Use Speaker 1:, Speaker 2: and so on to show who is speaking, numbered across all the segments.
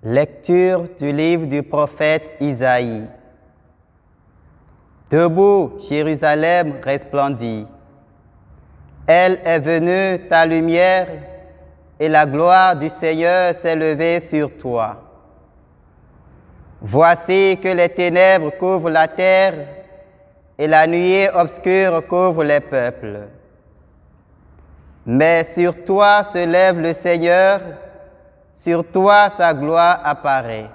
Speaker 1: Lecture du livre du prophète Isaïe. Debout, Jérusalem resplendit. Elle est venue, ta lumière, et la gloire du Seigneur s'est levée sur toi. Voici que les ténèbres couvrent la terre et la nuée obscure couvre les peuples. Mais sur toi se lève le Seigneur, sur toi sa gloire apparaît.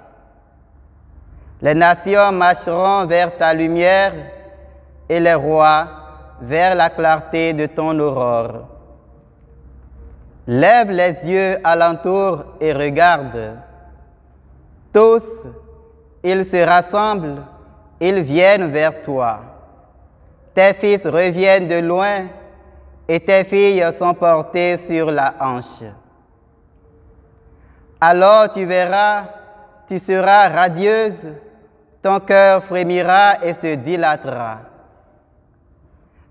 Speaker 1: Les nations marcheront vers ta lumière et les rois vers la clarté de ton aurore. Lève les yeux alentour et regarde. Tous, ils se rassemblent, ils viennent vers toi. Tes fils reviennent de loin et tes filles sont portées sur la hanche. Alors tu verras, tu seras radieuse, ton cœur frémira et se dilatera.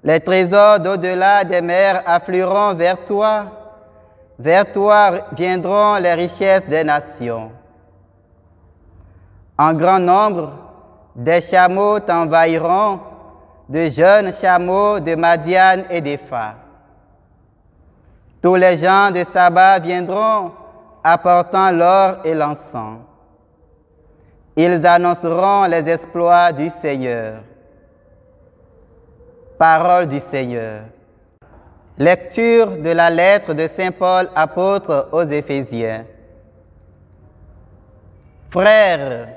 Speaker 1: Les trésors d'au-delà des mers afflueront vers toi viendront les richesses des nations. En grand nombre, des chameaux t'envahiront, de jeunes chameaux de Madian et d'Épha. Tous les gens de Saba viendront, apportant l'or et l'encens. Ils annonceront les exploits du Seigneur. Parole du Seigneur. Lecture de la lettre de Saint Paul, apôtre aux Éphésiens. Frères,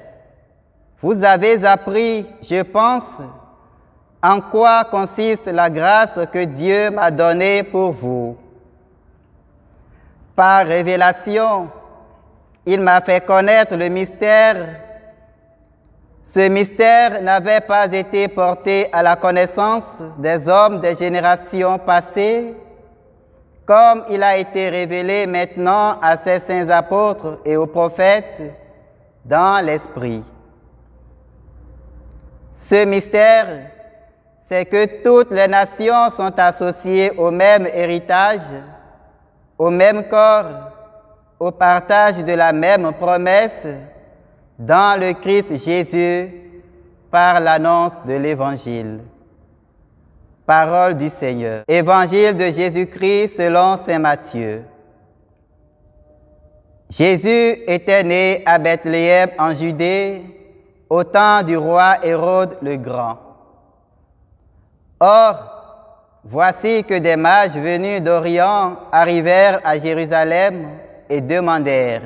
Speaker 1: vous avez appris, je pense, en quoi consiste la grâce que Dieu m'a donnée pour vous. Par révélation, il m'a fait connaître le mystère. Ce mystère n'avait pas été porté à la connaissance des hommes des générations passées, comme il a été révélé maintenant à ses saints apôtres et aux prophètes dans l'Esprit. Ce mystère, c'est que toutes les nations sont associées au même héritage, au même corps, au partage de la même promesse dans le Christ Jésus par l'annonce de l'Évangile. Parole du Seigneur. Évangile de Jésus-Christ selon saint Matthieu. Jésus était né à Bethléem en Judée au temps du roi Hérode le Grand. Or, voici que des mages venus d'Orient arrivèrent à Jérusalem et demandèrent: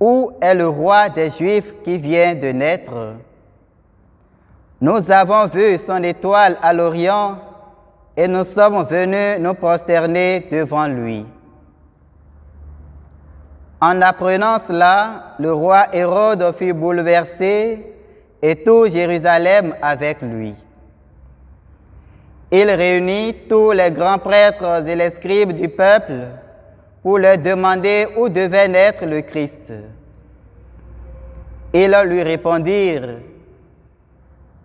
Speaker 1: où est le roi des Juifs qui vient de naître? Nous avons vu son étoile à l'Orient et nous sommes venus nous prosterner devant lui. En apprenant cela, le roi Hérode fut bouleversé et tout Jérusalem avec lui. Il réunit tous les grands prêtres et les scribes du peuple pour leur demander où devait naître le Christ. Ils lui répondirent: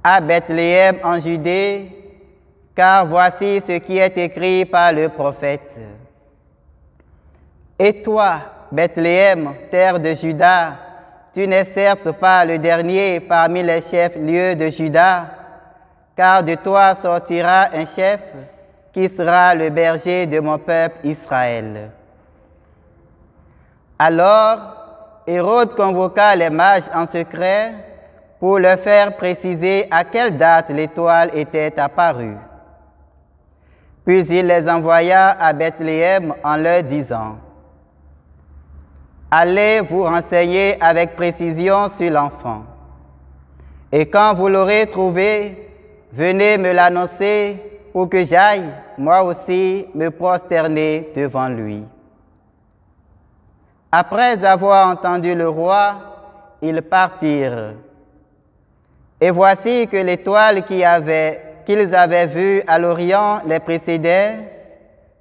Speaker 1: à Bethléem en Judée, car voici ce qui est écrit par le prophète. Et toi, Bethléem, terre de Juda, tu n'es certes pas le dernier parmi les chefs-lieux de Juda, car de toi sortira un chef qui sera le berger de mon peuple Israël. Alors, Hérode convoqua les mages en secret pour leur faire préciser à quelle date l'étoile était apparue. Puis il les envoya à Bethléem en leur disant: allez vous renseigner avec précision sur l'enfant. Et quand vous l'aurez trouvé, venez me l'annoncer pour que j'aille, moi aussi, me prosterner devant lui. Après avoir entendu le roi, ils partirent. Et voici que l'étoile qu'ils avaient vue à l'Orient les précédait,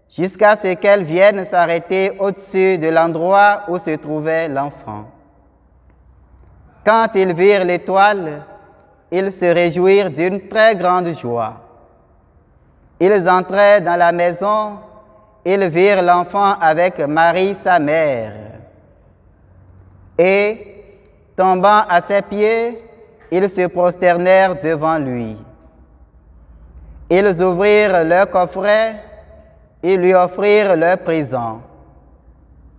Speaker 1: jusqu'à ce qu'elle vienne s'arrêter au-dessus de l'endroit où se trouvait l'enfant. Quand ils virent l'étoile, ils se réjouirent d'une très grande joie. Ils entrèrent dans la maison, ils virent l'enfant avec Marie, sa mère. Et, tombant à ses pieds, ils se prosternèrent devant lui. Ils ouvrirent leur coffret et lui offrirent leurs présents,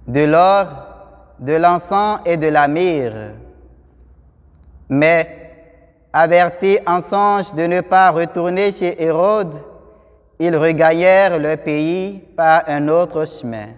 Speaker 1: de l'or, de l'encens et de la myrrhe. Mais, avertis en songe de ne pas retourner chez Hérode, ils regagnèrent leur pays par un autre chemin.